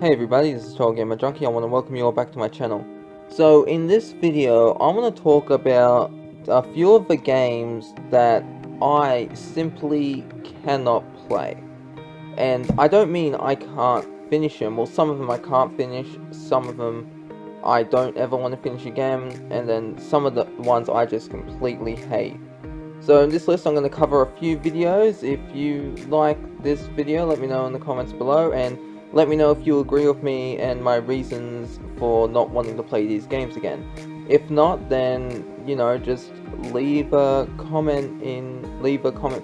Hey everybody, this is TotalGamerJunkie. I want to welcome you all back to my channel. So in this video, I want to talk about a few of the games that I simply cannot play. And I don't mean I can't finish them. Well, some of them I can't finish, some of them I don't ever want to finish again, and then some of the ones I just completely hate. So in this list I'm going to cover a few videos. If you like this video, let me know in the comments below, and let me know if you agree with me and my reasons for not wanting to play these games again. If not, then, you know, just leave a comment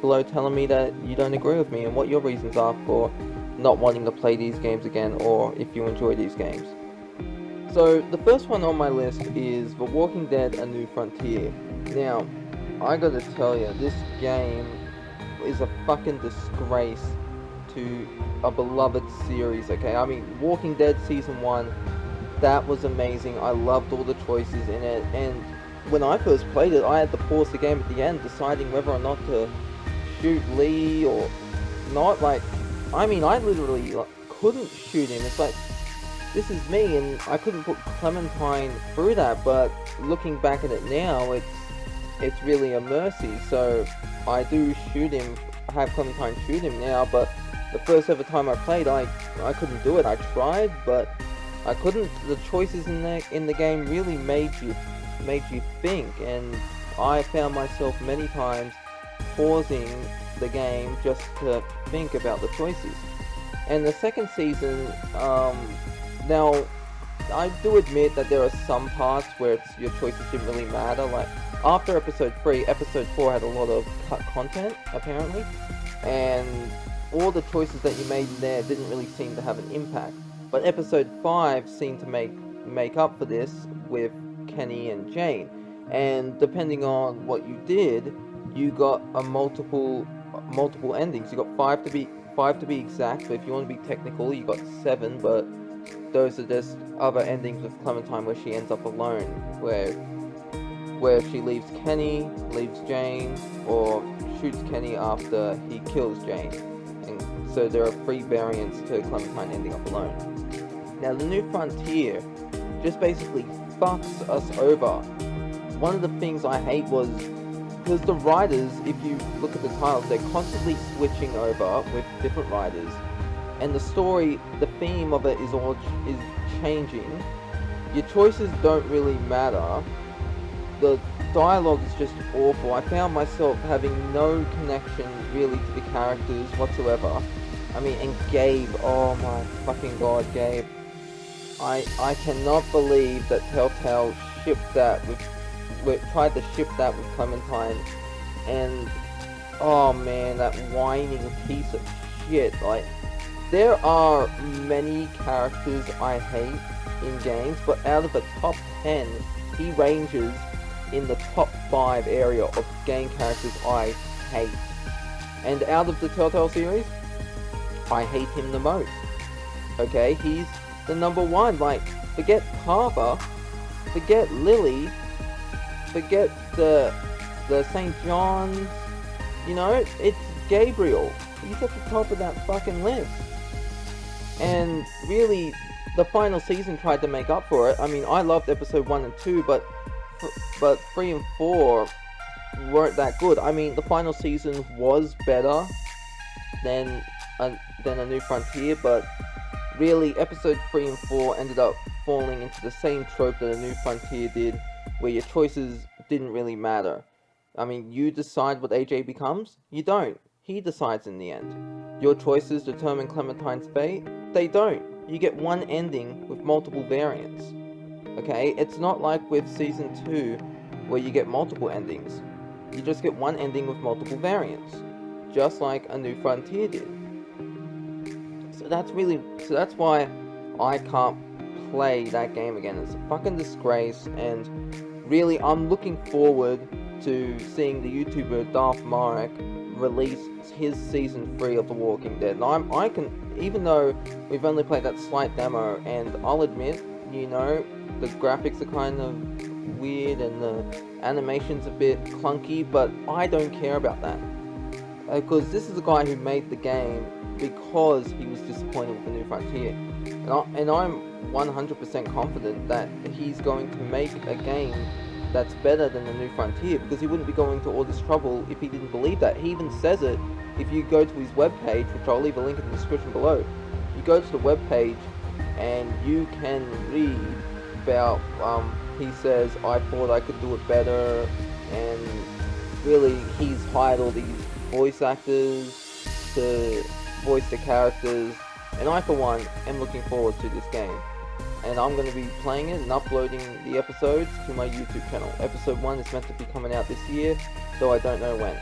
below telling me that you don't agree with me and what your reasons are for not wanting to play these games again, or if you enjoy these games. So the first one on my list is The Walking Dead: A New Frontier. Now, I gotta tell you, this game is a fucking disgrace to a beloved series, okay? I mean, Walking Dead Season 1, that was amazing. I loved all the choices in it, and when I first played it, I had to pause the game at the end, deciding whether or not to shoot Lee or not. Like, I mean, I literally couldn't shoot him. It's like, this is me, and I couldn't put Clementine through that, but looking back at it now, it's really a mercy. So I do shoot him, have Clementine shoot him now, but the first ever time I played, I couldn't do it. I tried, but I couldn't. The choices in the game really made you think, and I found myself many times pausing the game just to think about the choices. And the second season, now I do admit that there are some parts where your choices didn't really matter. Like after episode 3, episode 4 had a lot of cut content apparently, and all the choices that you made in there didn't really seem to have an impact. But episode 5 seemed to make up for this with Kenny and Jane. And depending on what you did, you got a multiple endings. You got five to be exact, but if you want to be technical, you got 7, but those are just other endings with Clementine where she ends up alone, where she leaves Kenny, leaves Jane, or shoots Kenny after he kills Jane. And so there are 3 variants to Clementine ending up alone. Now the New Frontier just basically fucks us over. One of the things I hate was, because the writers, if you look at the titles, they're constantly switching over with different writers, and the story, the theme of it is changing. Your choices don't really matter. The dialogue is just awful. I found myself having no connection really to the characters whatsoever. I mean, and Gabe, oh my fucking god, Gabe. I cannot believe that Telltale shipped that tried to ship that with Clementine, and oh man, that whining piece of shit. Like, there are many characters I hate in games, but out of the top 10, he ranges in the top 5 area of game characters I hate. And out of the Telltale series, I hate him the most. Okay, he's the number 1. Like, forget Carver, forget Lily, forget the St. John's, you know, it's Gabriel. He's at the top of that fucking list. And really, the final season tried to make up for it. I mean, I loved episode 1 and 2, but 3 and 4 weren't that good. I mean, the final season was better than A New Frontier, but really, episode 3 and 4 ended up falling into the same trope that A New Frontier did, where your choices didn't really matter. I mean, you decide what AJ becomes? You don't. He decides in the end. Your choices determine Clementine's fate? They don't. You get one ending with multiple variants. Okay? It's not like with Season 2, where you get multiple endings. You just get one ending with multiple variants. Just like A New Frontier did. So that's why I can't play that game again. It's a fucking disgrace, and really, I'm looking forward to seeing the YouTuber Darth Marek release his Season 3 of The Walking Dead. And I can, even though we've only played that slight demo, and I'll admit, you know, the graphics are kind of weird and the animation's a bit clunky, but I don't care about that. Because this is a guy who made the game because he was disappointed with The New Frontier. And I'm 100% confident that he's going to make a game that's better than the New Frontier, because he wouldn't be going to all this trouble if he didn't believe that. He even says it if you go to his webpage, which I'll leave a link in the description below. You go to the webpage and you can read about, he says, I thought I could do it better, and really he's hired all these voice actors to voice the characters, and I for one am looking forward to this game. And I'm going to be playing it and uploading the episodes to my YouTube channel. Episode 1 is meant to be coming out this year, though I don't know when.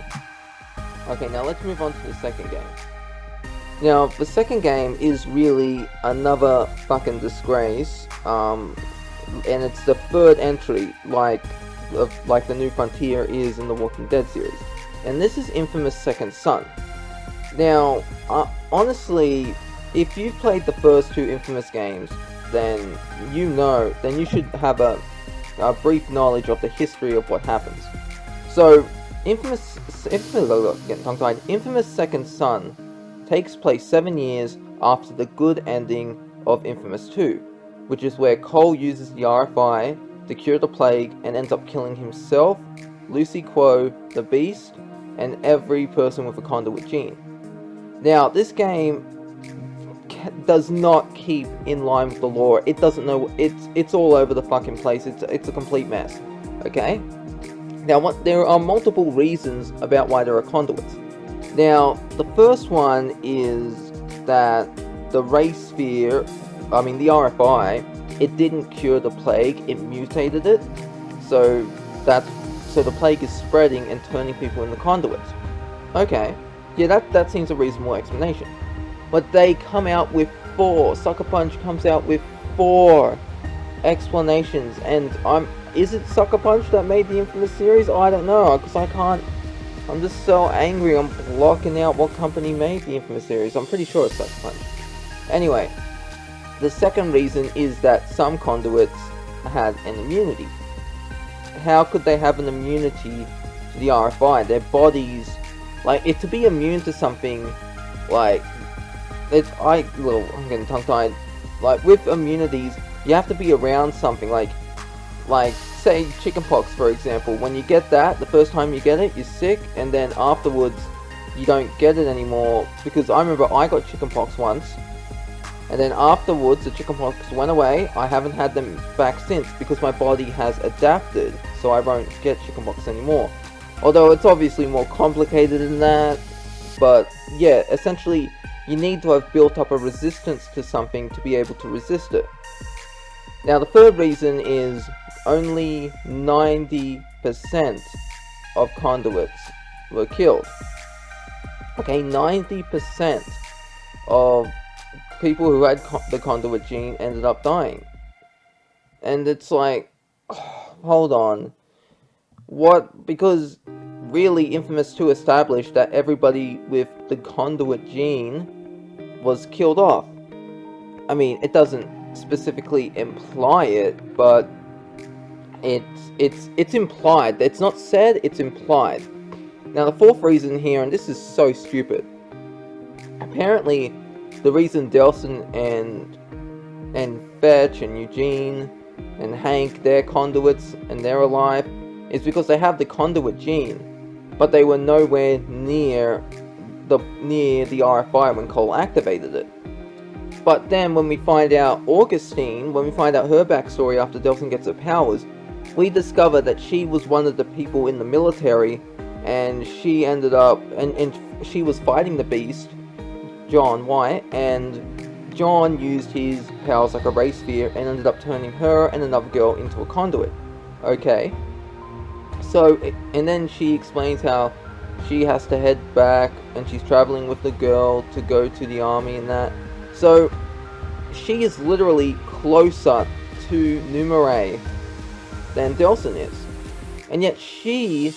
Okay, now let's move on to the second game. Now, the second game is really another fucking disgrace, and it's the third entry, like the New Frontier is in the Walking Dead series. And this is Infamous Second Son. Now, honestly, if you've played the first two Infamous games, then you should have a brief knowledge of the history of what happens. So, Infamous Second Son takes place 7 years after the good ending of Infamous 2, which is where Cole uses the RFI to cure the plague and ends up killing himself, Lucy Quo, the Beast, and every person with a conduit gene. Now, this game does not keep in line with the lore. It doesn't know. It's all over the fucking place. It's a complete mess. Okay. Now, there are multiple reasons about why there are conduits. Now, the first one is that the race sphere, the RFI, it didn't cure the plague. It mutated it. So the plague is spreading and turning people into conduits. Okay. Yeah, that seems a reasonable explanation. But they come out with 4. Sucker Punch comes out with 4 explanations, and is it Sucker Punch that made the Infamous series? I don't know, because I can't. I'm just so angry. I'm blocking out what company made the Infamous series. I'm pretty sure it's Sucker Punch. Anyway, the second reason is that some conduits had an immunity. How could they have an immunity to the RFI? Their bodies, to be immune to something, I'm getting tongue-tied. With immunities, you have to be around something, say, chickenpox, for example. When you get that, the first time you get it, you're sick, and then afterwards, you don't get it anymore, because I remember I got chickenpox once, and then afterwards, the chickenpox went away. I haven't had them back since, because my body has adapted, so I won't get chickenpox anymore. Although, it's obviously more complicated than that, but, yeah, essentially, you need to have built up a resistance to something to be able to resist it. Now, the third reason is only 90% of conduits were killed. Okay, 90% of people who had the conduit gene ended up dying. And it's hold on. What? Because really, Infamous 2 established that everybody with the conduit gene was killed off. It doesn't specifically imply it, but it's implied. It's not said, it's implied. Now, the fourth reason here, and this is so stupid. Apparently, the reason Delson and Fetch and Eugene and Hank, they're conduits and they're alive, is because they have the conduit gene, but they were nowhere near the RFI when Cole activated it. But then when we find out Augustine, when we find out her backstory after Delson gets her powers, we discover that she was one of the people in the military, and she ended up, and she was fighting the Beast, John White, and John used his powers like a race sphere and ended up turning her and another girl into a conduit. Okay. So, and then she explains how she has to head back, and she's traveling with the girl to go to the army and that. So, she is literally closer to Numerae than Delson is. And yet she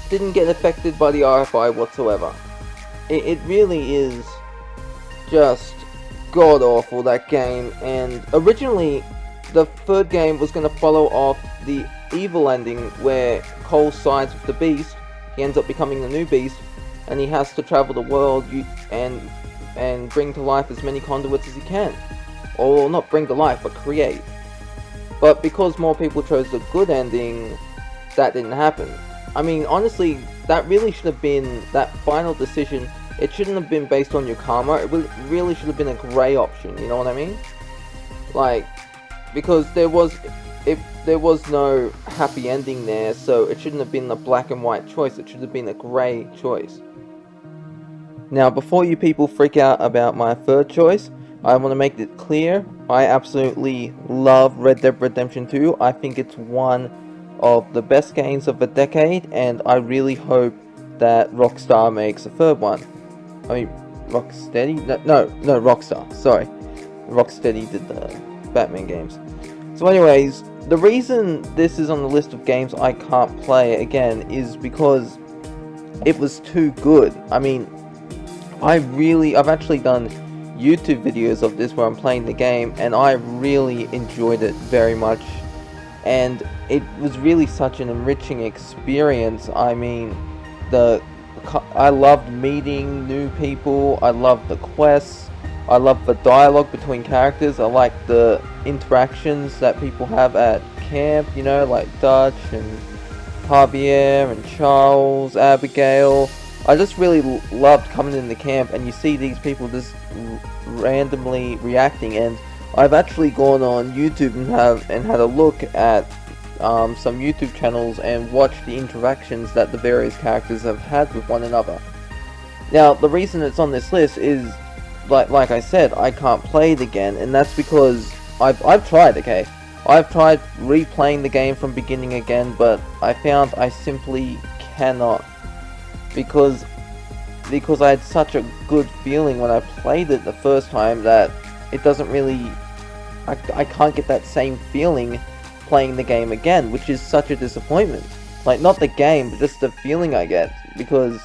didn't get affected by the RFI whatsoever. It really is just god-awful, that game. And originally, the third game was going to follow off the evil ending where Cole sides with the Beast. He ends up becoming the new Beast, and he has to travel the world and bring to life as many conduits as he can. or not bring to life, but create. But because more people chose the good ending, that didn't happen. I mean, honestly, that really should have been, that final decision, it shouldn't have been based on your karma. It really should have been a grey option, you know what I mean? Like, because there was no happy ending there, so it shouldn't have been a black and white choice. It should have been a grey choice. Now, before you people freak out about my third choice, I want to make it clear, I absolutely love Red Dead Redemption 2. I think it's one of the best games of the decade, and I really hope that Rockstar makes a third one. I mean, Rocksteady? No, Rockstar, sorry. Rocksteady did the Batman games. So anyways, the reason this is on the list of games I can't play again is because it was too good. I mean, I've actually done YouTube videos of this where I'm playing the game, and I really enjoyed it very much. And it was really such an enriching experience. I mean, I loved meeting new people, I loved the quests, I loved the dialogue between characters, I liked the interactions that people have at camp, you know, like Dutch and Javier and Charles, Abigail. I just really loved coming in the camp and you see these people just randomly reacting, and I've actually gone on YouTube and had a look at some YouTube channels and watched the interactions that the various characters have had with one another. Now, the reason it's on this list is, like I said, I can't play it again, and that's because I've tried, okay? I've tried replaying the game from beginning again, but I found I simply cannot, because I had such a good feeling when I played it the first time that it doesn't really, I can't get that same feeling playing the game again, which is such a disappointment. Like, not the game, but just the feeling I get, because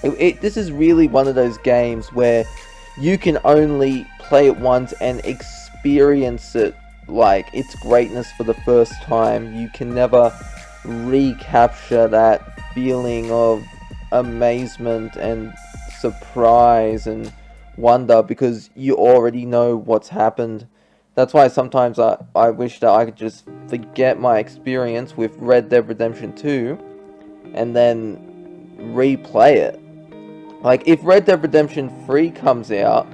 this is really one of those games where you can only play it once and experience it, like, its greatness for the first time. You can never recapture that feeling of amazement and surprise and wonder, because you already know what's happened. That's why sometimes I wish that I could just forget my experience with Red Dead Redemption 2 and then replay it. Like, if Red Dead Redemption 3 comes out,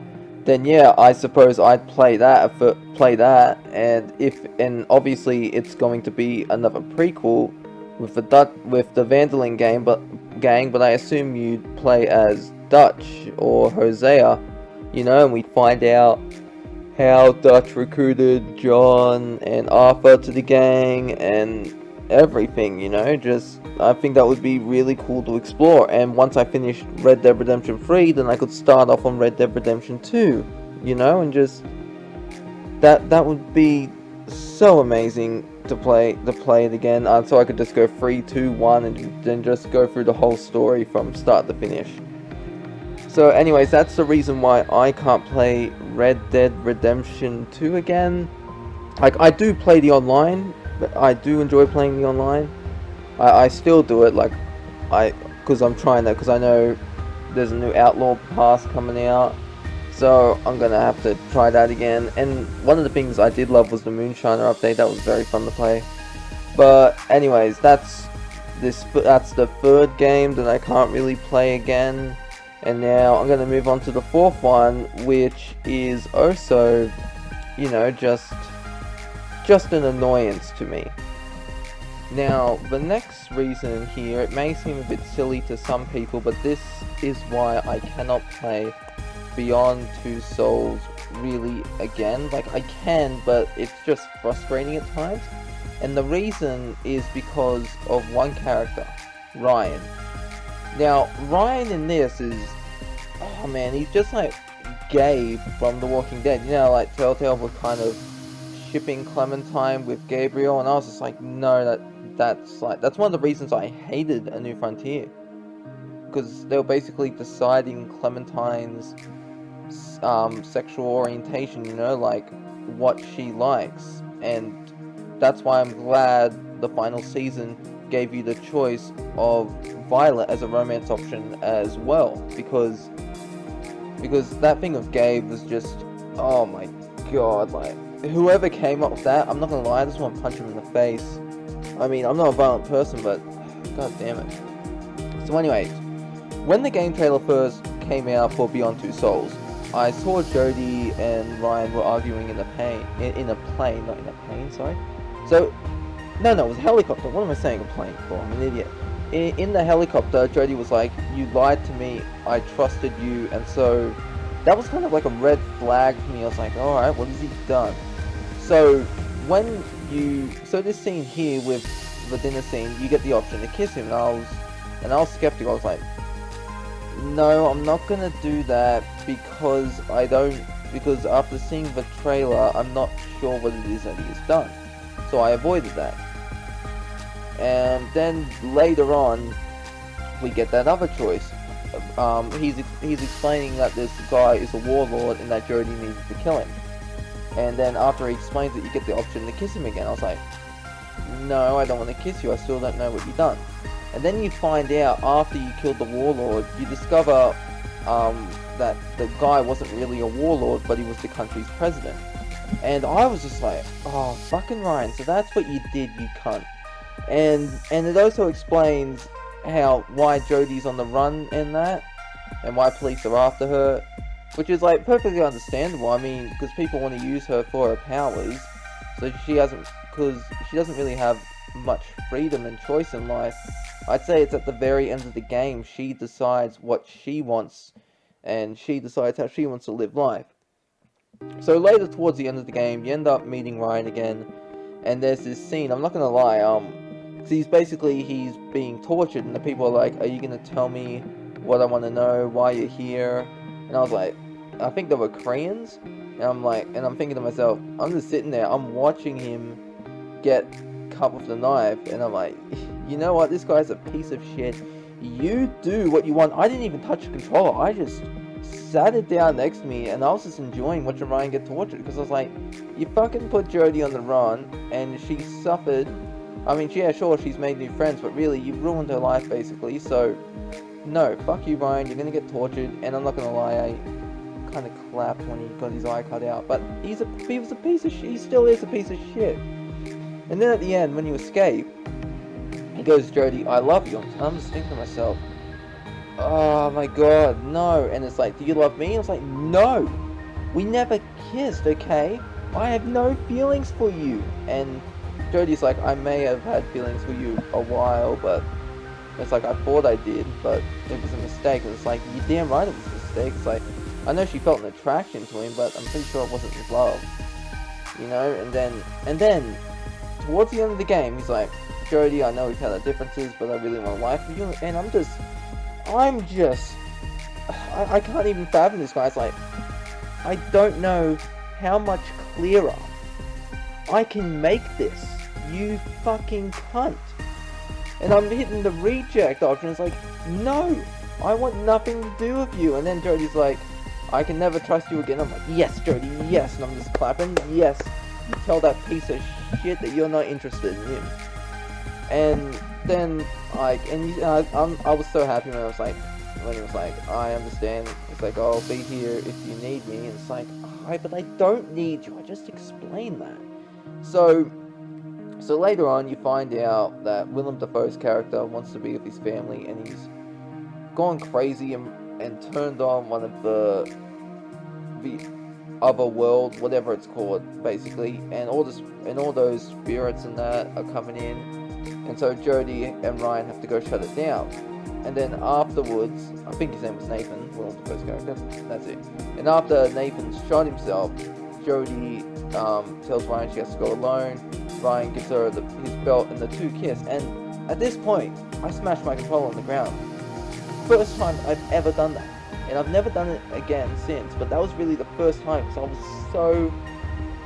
then yeah, I suppose I'd play that, and obviously it's going to be another prequel with the Vanderlyn gang, but I assume you'd play as Dutch or Hosea, you know, and we'd find out how Dutch recruited John and Arthur to the gang and everything, you know. Just, I think that would be really cool to explore. And once I finished Red Dead Redemption 3, then I could start off on Red Dead Redemption 2, you know, and just that would be so amazing to play it again. So I could just go 3, 2, 1 and then just go through the whole story from start to finish. So anyways, that's the reason why I can't play Red Dead Redemption 2 again. Like, I do play the online, but I do enjoy playing the online. I still do it, like, because I'm trying that, because I know there's a new Outlaw Pass coming out, so I'm gonna have to try that again. And one of the things I did love was the Moonshiner update. That was very fun to play. But anyways, that's the third game that I can't really play again. And now I'm going to move on to the fourth one, which is also, you know, just an annoyance to me. Now, the next reason here, it may seem a bit silly to some people, but this is why I cannot play Beyond Two Souls really again. Like, I can, but it's just frustrating at times. And the reason is because of one character, Ryan. Now, Ryan in this is, oh man, he's just like Gabe from The Walking Dead. You know, like Telltale were kind of shipping Clementine with Gabriel, and I was just like, no, that's one of the reasons I hated A New Frontier. Because they were basically deciding Clementine's sexual orientation, you know, like what she likes. And that's why I'm glad the final season gave you the choice of Violet as a romance option as well, because that thing of Gabe was just, oh my god, like, whoever came up with that, I'm not gonna lie, I just want to punch him in the face. I mean, I'm not a violent person, but god damn it. So anyways, when the game trailer first came out for Beyond Two Souls, I saw Jody and Ryan were arguing in a plane, not in a plane, sorry. So, no, it was a helicopter. What am I saying, a plane for? I'm an idiot. In the helicopter, Jody was like, you lied to me, I trusted you, and so that was kind of like a red flag for me. I was like, alright, what has he done? So, so this scene here with the dinner scene, you get the option to kiss him, and I was skeptical. I was like, no, I'm not gonna do that because because after seeing the trailer, I'm not sure what it is that he has done. So I avoided that. And then later on, we get that other choice. He's explaining that this guy is a warlord and that Jody needs to kill him. And then after he explains it, you get the option to kiss him again. I was like, no, I don't want to kiss you, I still don't know what you've done. And then you find out, after you killed the warlord, you discover that the guy wasn't really a warlord, but he was the country's president. And I was just like, oh, fucking Ryan, so that's what you did, you cunt. And it also explains why Jodie's on the run in that, and why police are after her, which is like perfectly understandable. I mean, because people want to use her for her powers, so because she doesn't really have much freedom and choice in life. I'd say it's at the very end of the game she decides what she wants, and she decides how she wants to live life. So later towards the end of the game, you end up meeting Ryan again, and there's this scene, I'm not gonna lie, he's being tortured, and the people are like, are you gonna tell me what I want to know, why you're here? And I was like, I think they were Koreans, and I'm thinking to myself, I'm just sitting there, I'm watching him get cut with the knife, and I'm like, you know what, this guy's a piece of shit. You do what you want. I didn't even touch the controller, I just sat it down next to me, and I was just enjoying watching Ryan get tortured, because I was like, you fucking put Jodie on the run, and she suffered. I mean, yeah, sure, she's made new friends, but really, you've ruined her life, basically, so, no, fuck you, Ryan, you're gonna get tortured, and I'm not gonna lie, I kind of clapped when he got his eye cut out, but he was a piece of shit, he still is a piece of shit. And then at the end, when you escape, he goes, Jodie, I love you. I'm just thinking to myself, oh my god, no. And it's like, do you love me? I was like, no. We never kissed, okay? I have no feelings for you. And Jodie's like, I may have had feelings for you a while, but it's like, I thought I did, but it was a mistake. And it's like, you're damn right it was a mistake. It's like, I know she felt an attraction to him, but I'm pretty sure it wasn't his love. You know, and then towards the end of the game, he's like, Jodie, I know we've had our differences, but I really want a life with you. And I can't even fathom this guy. It's like, I don't know how much clearer I can make this, you fucking cunt. And I'm hitting the reject option. It's like, no, I want nothing to do with you. And then Jodie's like, I can never trust you again. I'm like, yes, Jodie, yes. And I'm just clapping, yes. You tell that piece of shit that you're not interested in him. And then, like, I was so happy when he was like, I understand. It's like, I'll be here if you need me. And it's like, alright, but I don't need you. I just explained that. So later on, you find out that Willem Dafoe's character wants to be with his family, and he's gone crazy and turned on one of the other world, whatever it's called, basically, and all those spirits and that are coming in, and so Jodie and Ryan have to go shut it down. And then afterwards, I think his name was Nathan, Willem Dafoe's character, that's it. And after Nathan's shot himself, Jodie tells Ryan she has to go alone. Ryan gives her his belt, and the two kiss. And at this point, I smashed my controller on the ground. First time I've ever done that. And I've never done it again since, but that was really the first time, because I was so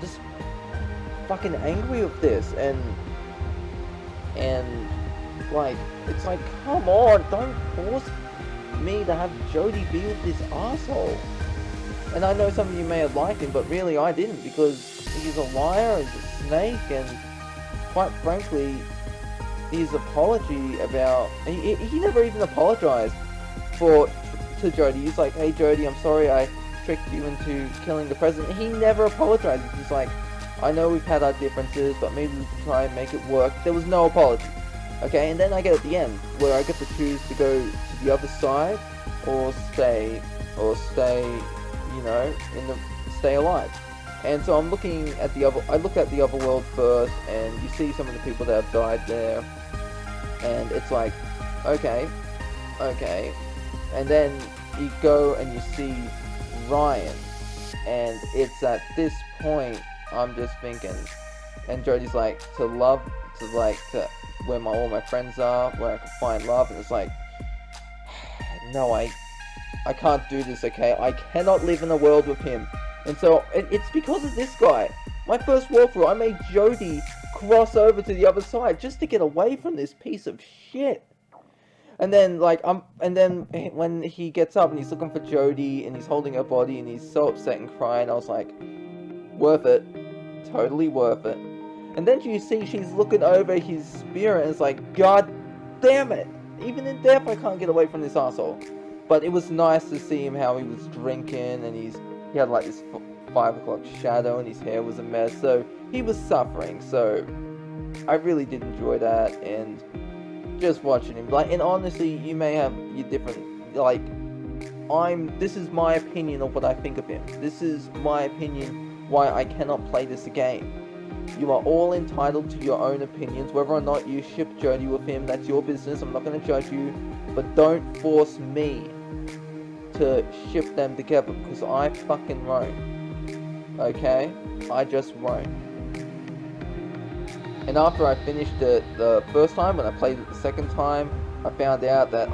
just fucking angry with this, and like, it's like, come on, don't force me to have Jodie be with this asshole. And I know some of you may have liked him, but really I didn't, because he's a liar, he's a snake, and quite frankly, his apology about, he never even apologized to Jodie. He's like, hey Jodie, I'm sorry I tricked you into killing the president. He never apologizes. He's like, I know we've had our differences, but maybe we can try and make it work. There was no apology. Okay, and then I get at the end, where I get to choose to go to the other side, or stay, you know, stay alive. And so I'm looking at I look at the other world first, and you see some of the people that have died there, and it's like, okay, and then you go and you see Ryan, and it's at this point I'm just thinking, and Jodie's like, to where all my friends are, where I can find love, and it's like, no, I can't do this, okay? I cannot live in a world with him. And so, it's because of this guy. My first walkthrough, I made Jodie cross over to the other side just to get away from this piece of shit. And then, when he gets up and he's looking for Jodie, and he's holding her body, and he's so upset and crying, I was like, worth it. Totally worth it. And then you see she's looking over his spirit, and it's like, God damn it! Even in death, I can't get away from this asshole. But it was nice to see him how he was drinking, and he had like this 5 o'clock shadow, and his hair was a mess, so he was suffering. So I really did enjoy that, and just watching him, and honestly, you may have your different, this is my opinion of what I think of him. This is my opinion why I cannot play this game. You are all entitled to your own opinions. Whether or not you ship Jodie with him, that's your business. I'm not going to judge you, but don't force me to ship them together, because I fucking won't. Okay? I just won't. And after I finished it the first time, when I played it the second time, I found out that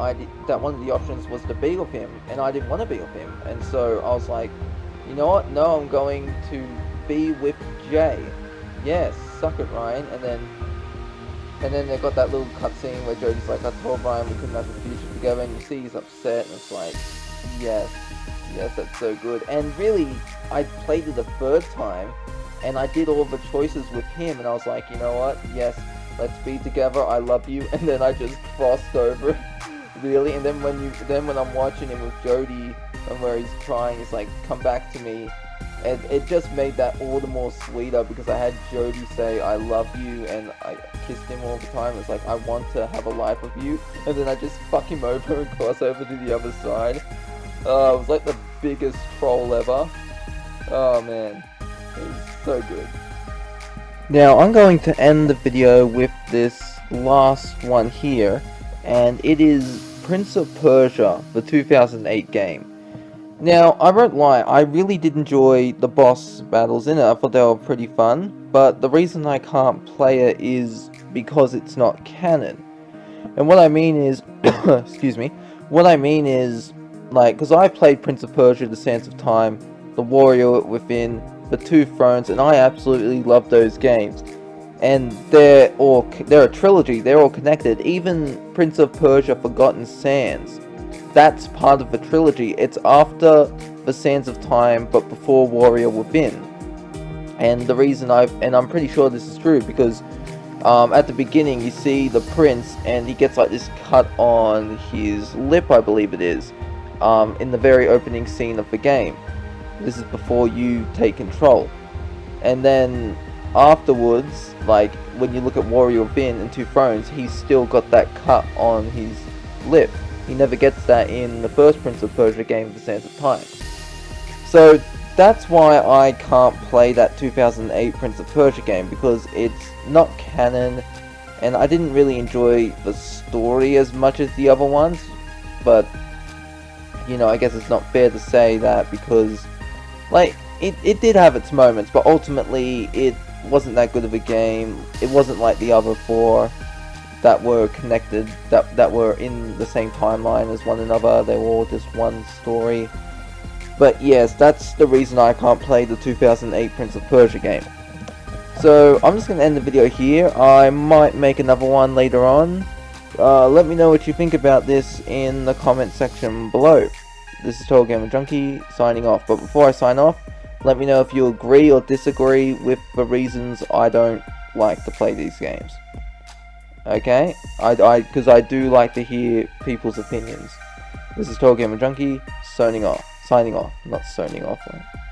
that one of the options was to be with him, and I didn't want to be with him. And so I was like, you know what? No, I'm going to be with Jay. Yes, suck it, Ryan. And then they got that little cutscene where Jodie's like, I told Ryan we couldn't have a future together, and you see he's upset, and it's like, yes, that's so good. And really, I played it the third time, and I did all the choices with him, and I was like, you know what, yes, let's be together, I love you, and then I just crossed over, really. And then when I'm watching him with Jodie, and where he's crying, it's like, come back to me. And it just made that all the more sweeter, because I had Jodie say, I love you, and I kissed him all the time. It's like, I want to have a life with you. And then I just fuck him over and cross over to the other side. It was like the biggest troll ever. Oh man, it was so good. Now, I'm going to end the video with this last one here, and it is Prince of Persia, the 2008 game. Now, I won't lie, I really did enjoy the boss battles in it. I thought they were pretty fun, but the reason I can't play it is because it's not canon. And what I mean is, excuse me, because I played Prince of Persia, The Sands of Time, The Warrior Within, The Two Thrones, and I absolutely love those games. And they're a trilogy, they're all connected. Even Prince of Persia Forgotten Sands, that's part of the trilogy. It's after The Sands of Time, but before Warrior Within. And the reason I'm pretty sure this is true, because at the beginning you see the prince, and he gets like this cut on his lip, I believe it is, in the very opening scene of the game. This is before you take control. And then afterwards, like when you look at Warrior Within and Two Thrones, he's still got that cut on his lip. He never gets that in the first Prince of Persia game, The Sands of Time. So that's why I can't play that 2008 Prince of Persia game, because it's not canon, and I didn't really enjoy the story as much as the other ones. But, you know, I guess it's not fair to say that, because, like, it did have its moments, but ultimately it wasn't that good of a game. It wasn't like the other four that were connected, that were in the same timeline as one another. They were all just one story. But yes, that's the reason I can't play the 2008 Prince of Persia game. So I'm just going to end the video here. I might make another one later on. Let me know what you think about this in the comment section below. This is TotalGamerJunkie signing off. But before I sign off, let me know if you agree or disagree with the reasons I don't like to play these games. Okay, because I do like to hear people's opinions. This is TotalGamerJunkie, signing off. Signing off, not zoning off. Right?